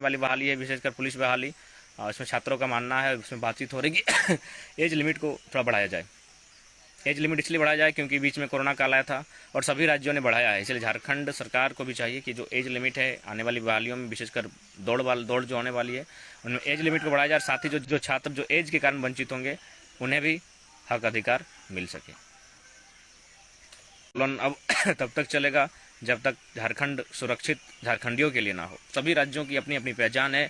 वाली बहाली है, विशेषकर पुलिस बहाली। इसमें छात्रों का मानना है, उसमें बातचीत हो रही कि एज लिमिट को थोड़ा बढ़ाया जाए। एज लिमिट इसलिए बढ़ाया जाए क्योंकि बीच में कोरोना काल आया था और सभी राज्यों ने बढ़ाया है, इसलिए झारखंड सरकार को भी चाहिए कि जो एज लिमिट है आने वाली बहालियों में, विशेषकर दौड़ जो आने वाली है उनमें एज लिमिट को बढ़ाया जाए। साथ ही जो छात्र जो एज के कारण वंचित होंगे उन्हें भी हक अधिकार मिल सके। आंदोलन अब तब तक चलेगा जब तक झारखंड सुरक्षित झारखंडियों के लिए ना हो। सभी राज्यों की अपनी अपनी पहचान है।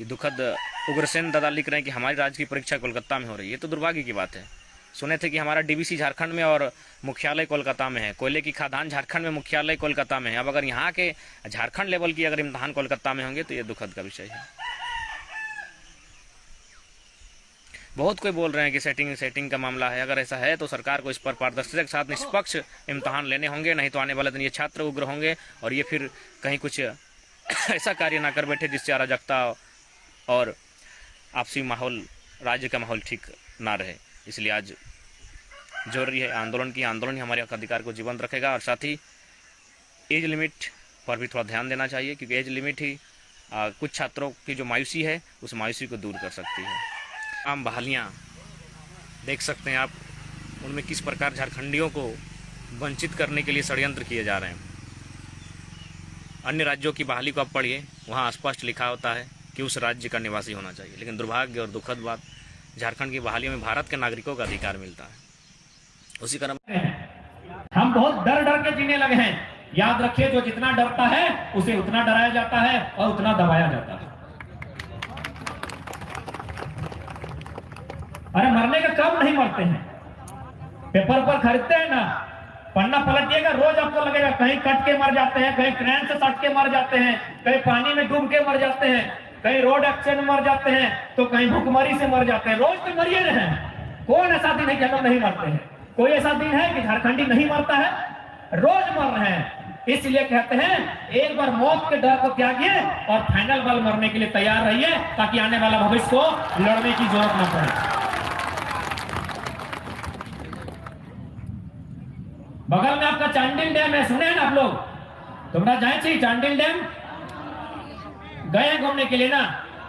ये दुखद उग्रसेन दादा लिख रहे हैं कि हमारी राज्य की परीक्षा कोलकाता में हो रही है। तो दुर्भाग्य की बात है। सुने थे कि हमारा डीवीसी झारखंड में और मुख्यालय कोलकाता में है, कोयले की खादान झारखंड में, मुख्यालय कोलकाता में है। अब अगर यहाँ के झारखंड लेवल की अगर इम्तहान कोलकाता में होंगे तो ये दुखद का विषय है। बहुत कोई बोल रहे हैं कि सेटिंग का मामला है। अगर ऐसा है तो सरकार को इस पर पारदर्शिता के साथ निष्पक्ष इम्तहान लेने होंगे, नहीं तो आने वाले दिन ये छात्र उग्र होंगे और ये फिर कहीं कुछ ऐसा कार्य ना कर बैठे जिससे अराजकता और आपसी माहौल, राज्य का माहौल ठीक ना रहे। इसलिए आज जरूरी है आंदोलन ही हमारे अधिकार को जीवंत रखेगा। और साथ ही एज लिमिट पर भी थोड़ा ध्यान देना चाहिए, क्योंकि एज लिमिट ही कुछ छात्रों की जो मायूसी है उस मायूसी को दूर कर सकती है। आम बहालियाँ देख सकते हैं आप, उनमें किस प्रकार झारखंडियों को वंचित करने के लिए षड्यंत्र किए जा रहे हैं। अन्य राज्यों की बहाली को आप पढ़िए, वहाँ स्पष्ट लिखा होता है कि उस राज्य का निवासी होना चाहिए, लेकिन दुर्भाग्य और दुखद बात, झारखंड की बहालियों में भारत के नागरिकों का अधिकार मिलता है। उसी क्रम हम बहुत डर डर के जीने लगे हैं। याद रखिए, जो जितना डरता है उसे उतना डराया जाता है और उतना दबाया जाता है। अरे मरने का कम नहीं मरते हैं। पेपर पर खरीदते हैं ना, पन्ना पलटिएगा, रोज आपको लगेगा कहीं कट के मर जाते हैं, कहीं ट्रेन से सट के मर जाते हैं, कहीं पानी में डूब के मर जाते हैं, कहीं रोड एक्सीडेंट में मर जाते हैं, तो कहीं भूखमरी से मर जाते हैं। रोज तो मरिए रहे हैं। कौन ऐसा दिन है कि हम नहीं मरते हैं? कोई ऐसा दिन है कि झारखंडी नहीं मरता है? रोज मर रहे हैं। इसलिए कहते हैं एक बार मौत के डर को त्यागिए और फाइनल बार मरने के लिए तैयार रहिए, ताकि आने वाला भविष्य को लड़ने की जरूरत न पड़े। बगल में आपका चांडिल डैम है, सुने हैं ना आप लोग? तुमरा जाए चाहिए चांडिल डैम, गए घूमने के लिए ना?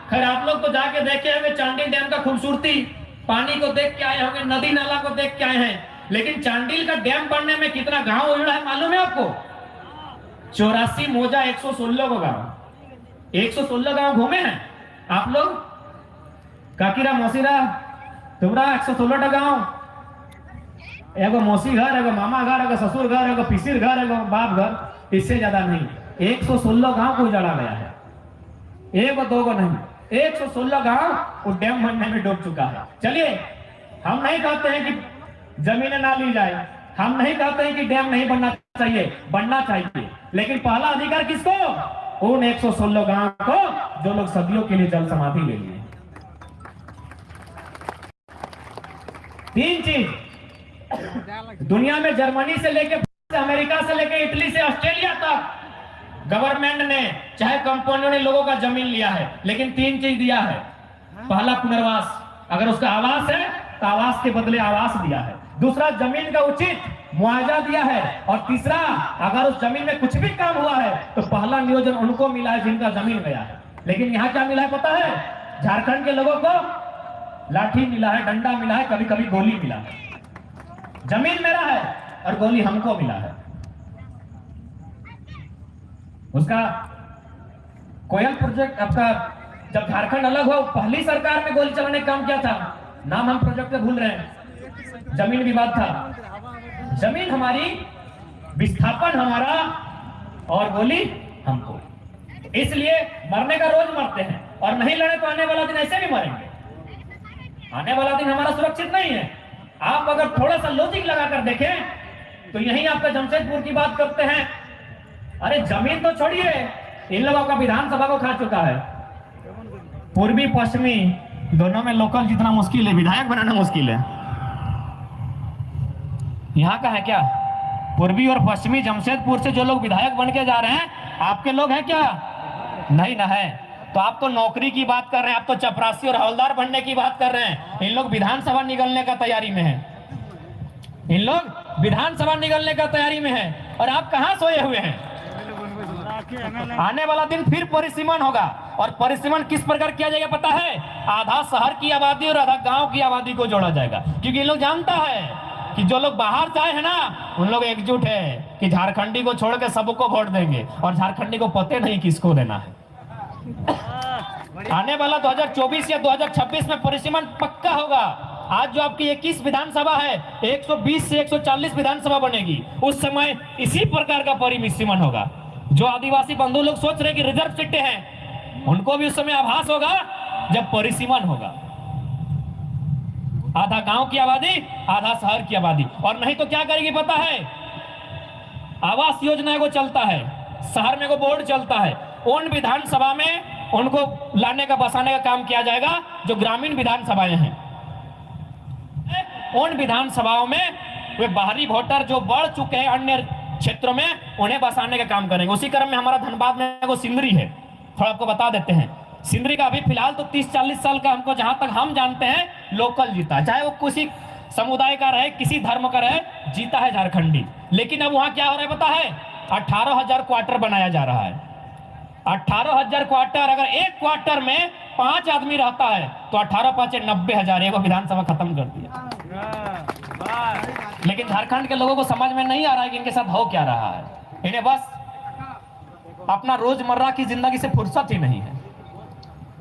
खैर आप लोग तो जाके देखे होंगे चांडिल डैम का खूबसूरती, पानी को देख के आए होंगे, नदी नाला को देख के आए हैं। लेकिन चांडिल का डैम बनने में कितना गांव उजड़ा है मालूम है आपको? 84 मोजा 116 को गांव, 116 गांव घूमे हैं आप लोग? काकीरा मौसीरा तुमरा 116 गांव, एगो मौसी घर, एगो मामा घर, एगो ससुर घर, एगो पिसिर घर, एगो बाप घर, इससे ज्यादा नहीं। 116 गांव को उजाड़ा गया है, एगो दो गो नहीं, 116 गांव वो डैम बनने में डूब चुका है। चलिए, हम नहीं कहते हैं कि जमीनें ना ली जाए, हम नहीं कहते हैं कि डैम नहीं बनना चाहिए, बनना चाहिए, लेकिन पहला अधिकार किसको? उन 116 गांव को जो लोग सदियों के लिए जल समाधि ले लिए। 3 चीज दुनिया में, जर्मनी से लेके अमेरिका से लेके इटली से ऑस्ट्रेलिया तक गवर्नमेंट ने चाहे कंपनियों ने लोगों का जमीन लिया है, लेकिन 3 चीज दिया है। पहला पुनर्वास, अगर उसका आवास है तो आवास के बदले आवास दिया है। दूसरा, जमीन का उचित मुआवजा दिया है। और तीसरा, अगर उस जमीन में कुछ भी काम हुआ है तो पहला नियोजन उनको मिला है जिनका जमीन गया है। लेकिन यहाँ क्या मिला है पता है? झारखंड के लोगों को लाठी मिला है, डंडा मिला है, कभी कभी गोली मिला है। जमीन मेरा है और गोली हमको मिला है। उसका कोयल प्रोजेक्ट, आपका जब झारखंड अलग हुआ, पहली सरकार में गोली चलाने का काम किया था, नाम हम प्रोजेक्ट भूल रहे हैं, जमीन विवाद था। जमीन हमारी, विस्थापन हमारा और गोली हमको। इसलिए मरने का रोज मरते हैं, और नहीं लड़े तो आने वाला दिन ऐसे भी मरेंगे। आने वाला दिन हमारा सुरक्षित नहीं है। आप अगर थोड़ा सा लॉजिक लगाकर देखें तो यही आपका जमशेदपुर की बात करते हैं। अरे जमीन तो छोड़िए, इन लोगों का विधानसभा को खा चुका है। पूर्वी पश्चिमी दोनों में लोकल जितना मुश्किल है, विधायक बनाना मुश्किल है। यहाँ का है क्या? पूर्वी और पश्चिमी जमशेदपुर से जो लोग विधायक बन के जा रहे हैं, आपके लोग हैं क्या? नहीं ना है। तो आप तो नौकरी की बात कर रहे हैं, आप तो चपरासी और हवलदार बनने की बात कर रहे हैं। इन लोग विधानसभा निकलने का तैयारी में है, इन लोग विधानसभा निकलने का तैयारी में है। और आप कहां सोए हुए हैं? आने वाला दिन फिर परिसीमन होगा, और परिसीमन किस प्रकार किया जाएगा पता है? आधा शहर की आबादी और आधा गांव की आबादी को जोड़ा जाएगा, क्योंकि ये लोग जानता है कि जो लोग बाहर से आए हैं ना, उन लोग एकजुट है कि झारखंडी को छोड़ के सबको वोट देंगे, और झारखंडी को पते नहीं किसको देना है। आने वाला 2024 या 2026 में परिसीमन पक्का होगा। आज जो आपकी 21 विधानसभा है, 120 से 140 विधानसभा बनेगी, उस समय इसी प्रकार का परिसीमन होगा। जो आदिवासी बंधु लोग सोच रहे हैं कि रिजर्व सीटें हैं, उनको भी उस समय आभास होगा जब परिसीमन होगा। आधा गांव की आबादी, आधा शहर की आबादी। और नहीं तो क्या करेगी पता है? आवास योजना को चलता है, शहर में को बोर्ड चलता है, उन विधानसभा में उनको लाने का बसाने का काम किया जाएगा जो ग्रामीण विधानसभाएं हैं। उन विधानसभाओं में वे बाहरी वोटर जो बढ़ चुके हैं अन्य क्षेत्रों में, उन्हें बसाने का काम करेंगे। उसी क्रम में हमारा धनबाद में वो सिंदरी है, थोड़ा आपको बता देते हैं। सिंदरी का अभी फिलहाल तो 30-40 साल का, हमको जहां तक हम जानते हैं, लोकल जीता, चाहे वो किसी समुदाय का रहे, किसी धर्म का रहे, जीता है झारखंडी। लेकिन अब वहां क्या हो रहा है पता है? 18,000 क्वार्टर बनाया जा रहा है। 18,000 क्वार्टर, अगर एक क्वार्टर में 5 आदमी रहता है तो 18 5 90,000, एगो विधानसभा खत्म कर दिया। लेकिन झारखंड के लोगों को समझ में नहीं आ रहा है कि इनके साथ हो क्या रहा है। इन्हें बस अपना रोजमर्रा की जिंदगी से फुर्सत ही नहीं है।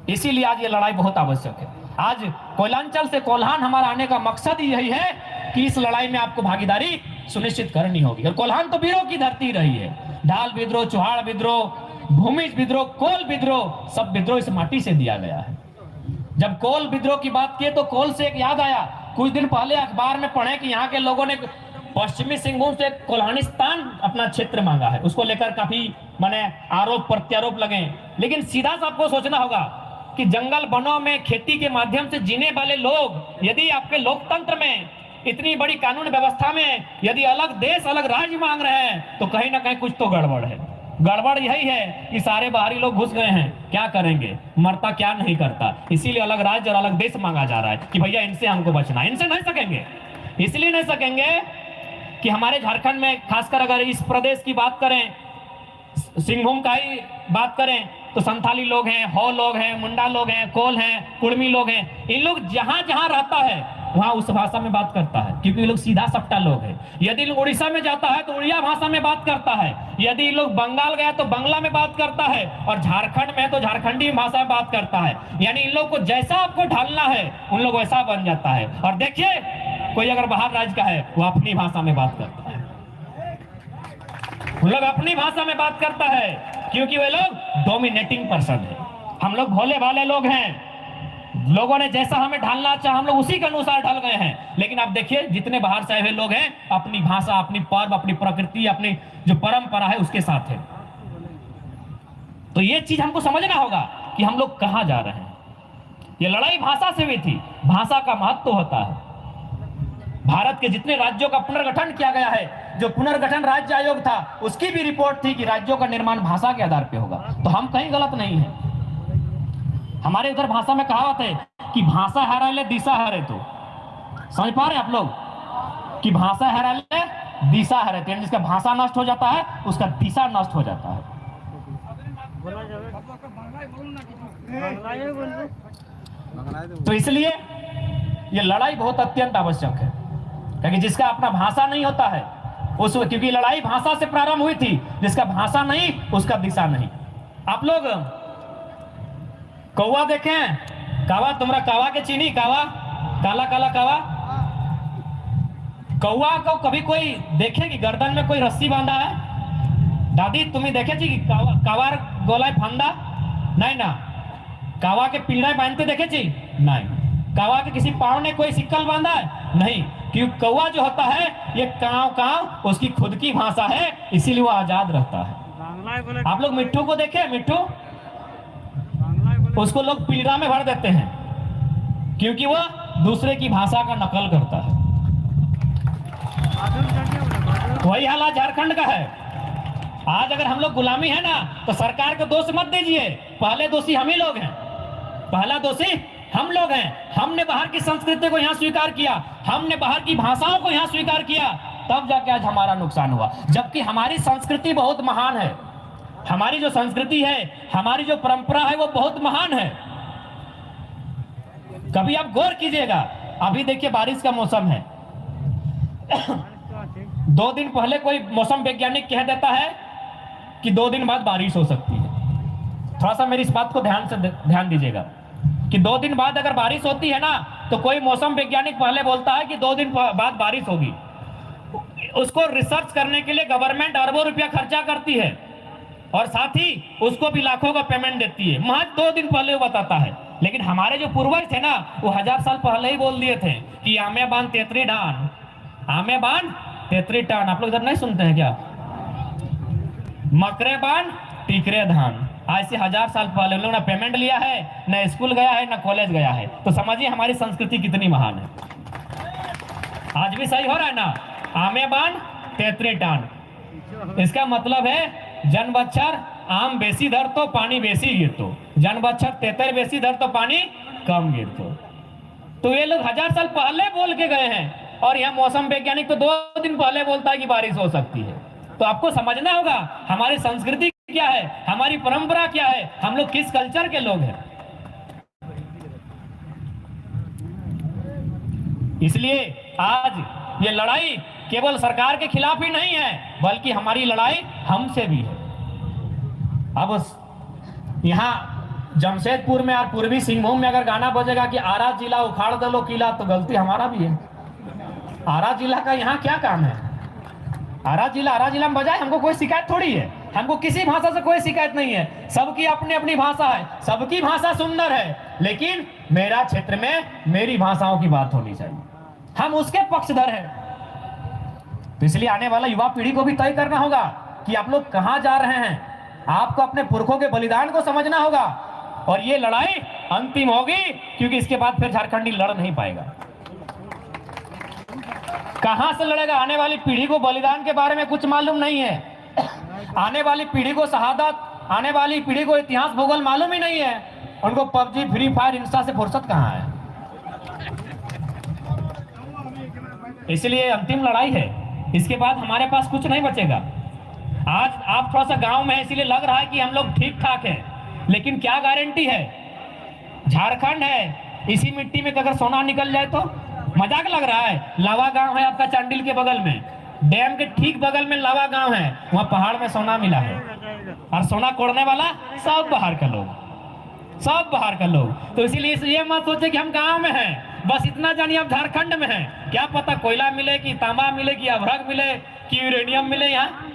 इसीलिए आज ये लड़ाई बहुत आवश्यक है। आज कोयलांचल से कोल्हान हमारा आने का मकसद ही यही है कि इस लड़ाई में आपको भागीदारी सुनिश्चित करनी होगी। और कोल्हान तो वीरों की धरती रही है। ढाल विद्रोह, चुहाड़ विद्रोह, भूमिज विद्रोह, कोल विद्रोह, सब विद्रोह इस माटी से दिया गया है। जब कोल विद्रोह की बात की तो कोल से एक याद आया, कुछ दिन पहले अखबार में पढ़े कि यहाँ के लोगों ने पश्चिमी सिंहभूम से कोल्हानिस्तान अपना क्षेत्र मांगा है। उसको लेकर काफी माने आरोप प्रत्यारोप लगे। लेकिन सीधा सा आपको सोचना होगा कि जंगल वनों में खेती के माध्यम से जीने वाले लोग, यदि आपके लोकतंत्र में, इतनी बड़ी कानून व्यवस्था में यदि अलग देश अलग राज्य मांग रहे हैं तो कहीं ना कहीं कुछ तो गड़बड़ है। गड़बड़ यही है कि सारे बाहरी लोग घुस गए हैं, क्या करेंगे, मरता क्या नहीं करता। इसीलिए अलग राज्य और अलग देश मांगा जा रहा है कि भैया इनसे हमको बचना। इनसे नहीं सकेंगे, इसलिए नहीं सकेंगे कि हमारे झारखंड में खासकर अगर इस प्रदेश की बात करें, सिंहभूम का ही बात करें, तो संथाली लोग हैं, हो लोग हैं, मुंडा लोग हैं, कोल हैं, कुड़मी लोग हैं। इन लोग जहां जहां रहता है वहां उस भाषा में बात करता है, क्योंकि ये लोग सीधा सपटा लोग हैं। यदि उड़ीसा में जाता है तो उड़िया भाषा में बात करता है, यदि लोग बंगाल गया तो बंगला में बात करता है, और झारखंड में तो झारखंडी भाषा में बात करता है। यानी इन लोग को जैसा आपको ढालना है उन लोग वैसा बन जाता है। और देखिए, कोई अगर बाहर राज्य का है वो अपनी भाषा में बात करता है, उन लोग अपनी भाषा में बात करता है, क्योंकि वे लोग डोमिनेटिंग पर्सन है। हम लोग भोले भाले लोग हैं, लोगों ने जैसा हमें ढालना चाहा हम लोग उसी के अनुसार ढल गए हैं। लेकिन आप देखिए, जितने बाहर से आए हुए लोग हैं, अपनी भाषा, अपनी पर्व, अपनी प्रकृति, अपनी जो परंपरा है उसके साथ है। तो ये चीज हमको समझना होगा कि हम लोग कहां जा रहे हैं। ये लड़ाई भाषा से हुई थी, भाषा का महत्व होता है। भारत के जितने राज्यों का पुनर्गठन किया गया है, जो पुनर्गठन राज्य आयोग था, उसकी भी रिपोर्ट थी कि राज्यों का निर्माण भाषा के आधार पर होगा। तो हम कहीं गलत नहीं है। हमारे उधर भाषा में कहावत है कि भाषा हरा ले दिशा हरे। तो समझ पा रहे हैं आप लोग कि भाषा हरा ले दिशा हरे, तो जिसका भाषा नष्ट हो जाता है उसका दिशा नष्ट हो जाता है। तो इसलिए ये लड़ाई बहुत अत्यंत आवश्यक है, क्योंकि जिसका अपना भाषा नहीं होता है उस, क्योंकि लड़ाई भाषा से प्रारंभ हुई थी, जिसका भाषा नहीं उसका दिशा नहीं। आप लोग कौवा देखें, कावा, तुम्हारा कावा के चीनी, कावा, काला काला कावा। कौवा को कभी कोई देखे कि गर्दन में कोई रस्सी बांधा है? दादी तुम्हें देखे कि कावार गोलाय फंदा? नहीं ना। कावा के पिंजरा बांधते देखे छी? नहीं। कावा के किसी पाँव ने कोई सिक्कल बांधा है? नहीं। क्योंकि कौवा जो होता है ये काव काव उसकी खुद की भाषा है, इसीलिए वो आजाद रहता है। आप लोग मिट्ठू को देखे? मिट्ठू, उसको लोग पिंजरा में भर देते हैं क्योंकि वो दूसरे की भाषा का नकल करता है। वही हाल झारखंड का है। आज अगर हम लोग गुलामी है ना, तो सरकार को दोष मत दीजिए, पहले दोषी हम ही लोग हैं। पहला दोषी हम लोग हैं। हमने बाहर की संस्कृति को यहाँ स्वीकार किया, हमने बाहर की भाषाओं को यहाँ स्वीकार किया, तब जाके आज हमारा नुकसान हुआ। जबकि हमारी संस्कृति बहुत महान है, हमारी जो संस्कृति है, हमारी जो परंपरा है वो बहुत महान है। कभी आप गौर कीजिएगा, अभी देखिए बारिश का मौसम है 2 दिन पहले कोई मौसम वैज्ञानिक कह देता है कि 2 दिन बाद बारिश हो सकती है। थोड़ा सा मेरी इस बात को ध्यान दीजिएगा कि 2 दिन बाद अगर बारिश होती है ना, तो कोई मौसम वैज्ञानिक पहले बोलता है कि 2 दिन बाद बारिश होगी। उसको रिसर्च करने के लिए गवर्नमेंट अरबों रुपया खर्चा करती है और साथ ही उसको भी लाखों का पेमेंट देती है। महज 2 दिन पहले वो बताता है। लेकिन हमारे जो पूर्वज थे ना, वो 1000 साल पहले ही बोल दिए थे कि आमे बान तेतरी डान, आमे बान तेतरी टान। आप लोग इधर नहीं सुनते हैं क्या? मकरे बान टीकरे धान। आज से 1000 साल पहले उन लोगों ने पेमेंट लिया है, न स्कूल गया है, न कॉलेज गया है। तो समझिए हमारी संस्कृति कितनी महान है। आज भी सही हो रहा है ना, आमे बान तेतरी टान। इसका मतलब है जन बच्चर आम बेसी धर तो पानी बेसी गिरतो, जन बच्चर तेतर बेसी धर तो पानी कम गिरतो। तो ये लोग 1000 साल पहले बोल के गए हैं और यह मौसम वैज्ञानिक तो 2 दिन पहले बोलता है कि बारिश हो सकती है। तो आपको समझना होगा हमारी संस्कृति क्या है, हमारी परंपरा क्या है, हम लोग किस कल्चर के लोग हैं। इसलिए आज ये लड़ाई केवल सरकार के खिलाफ ही नहीं है, बल्कि हमारी लड़ाई हमसे भी है। अब यहाँ जमशेदपुर में और पूर्वी सिंहभूम में अगर गाना बजेगा कि आरा जिला उखाड़ दलो किला, तो गलती हमारा भी है। आरा जिला का यहाँ क्या काम है? आरा जिला में बजाए, हमको कोई शिकायत थोड़ी है, हमको किसी भाषा से कोई शिकायत नहीं है। सबकी अपनी अपनी भाषा है, सबकी भाषा सुंदर है, लेकिन मेरा क्षेत्र में मेरी भाषाओं की बात होनी चाहिए, हम उसके पक्षधर हैं। तो इसलिए आने वाला युवा पीढ़ी को भी तय करना होगा कि आप लोग कहां जा रहे हैं। आपको अपने पुरखों के बलिदान को समझना होगा और ये लड़ाई अंतिम होगी, क्योंकि इसके बाद फिर झारखंडी लड़ नहीं पाएगा। कहां से लड़ेगा? आने वाली पीढ़ी को बलिदान के बारे में कुछ मालूम नहीं है, आने वाली पीढ़ी को शहादत, आने वाली पीढ़ी को इतिहास भूगोल मालूम ही नहीं है। उनको पबजी, फ्री फायर, इंस्टा से फुर्सत कहां है। इसलिए अंतिम लड़ाई है, इसके बाद हमारे पास कुछ नहीं बचेगा। आज आप थोड़ा सा गांव में है, इसलिए लग रहा है कि हम लोग ठीक ठाक हैं, लेकिन क्या गारंटी है? झारखंड है, इसी मिट्टी में अगर सोना निकल जाए तो मजाक लग रहा है। लावा गांव है आपका चांडिल के बगल में, डैम के ठीक बगल में लावा गांव है, वहां पहाड़ में सोना मिला है और सोना कोड़ने वाला सब बाहर का लोग, सब बाहर का लोग। तो इसीलिए ये मत सोचे कि हम गांव में हैं, बस इतना जानिए आप झारखंड में हैं। क्या पता कोयला मिले कि तांबा मिले कि अभ्रक मिले कि यूरेनियम मिले यहाँ।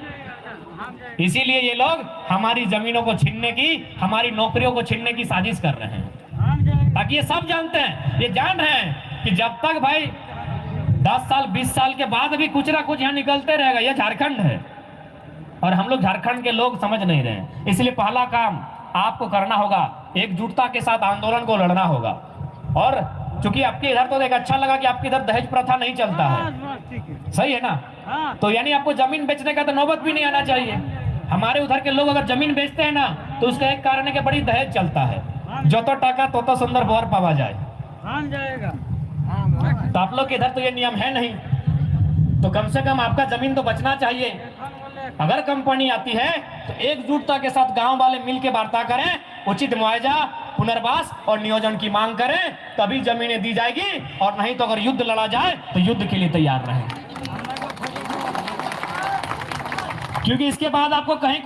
इसीलिए ये लोग हमारी जमीनों को छीनने की, हमारी नौकरियों को छीनने की साजिश कर रहे हैं, ताकि ये सब जानते हैं, ये जान रहे हैं कि जब तक भाई 10 साल 20 साल के बाद भी कुछ ना कुछ यहाँ निकलते रहेगा। ये झारखंड है और हम लोग झारखंड के लोग समझ नहीं रहे हैं। इसलिए पहला काम आपको करना होगा, एकजुटता के साथ आंदोलन को लड़ना होगा। और चूंकि आपके इधर तो एक अच्छा लगा कि आपके इधर दहेज प्रथा नहीं चलता है, सही है ना? तो यानी आपको जमीन बेचने का तो नौबत भी नहीं आना चाहिए। हमारे उधर के लोग अगर जमीन बेचते हैं ना, तो उसका एक कारण है कि बड़ी दहेज चलता है, जो तो टाका तो सुंदर बर पावा जाए। तो आप लोग के इधर तो ये नियम है नहीं, तो कम से कम आपका जमीन तो बचना चाहिए। अगर कंपनी आती है तो एकजुटता के साथ गांव वाले मिलकर वार्ता करें, उचित मुआवजा, पुनर्वास और नियोजन की मांग करें, तभी जमीनें दी जाएगी। और नहीं तो अगर युद्ध लड़ा जाए तो युद्ध के लिए तैयार रहें, क्योंकि इसके बाद आपको कहीं कुछ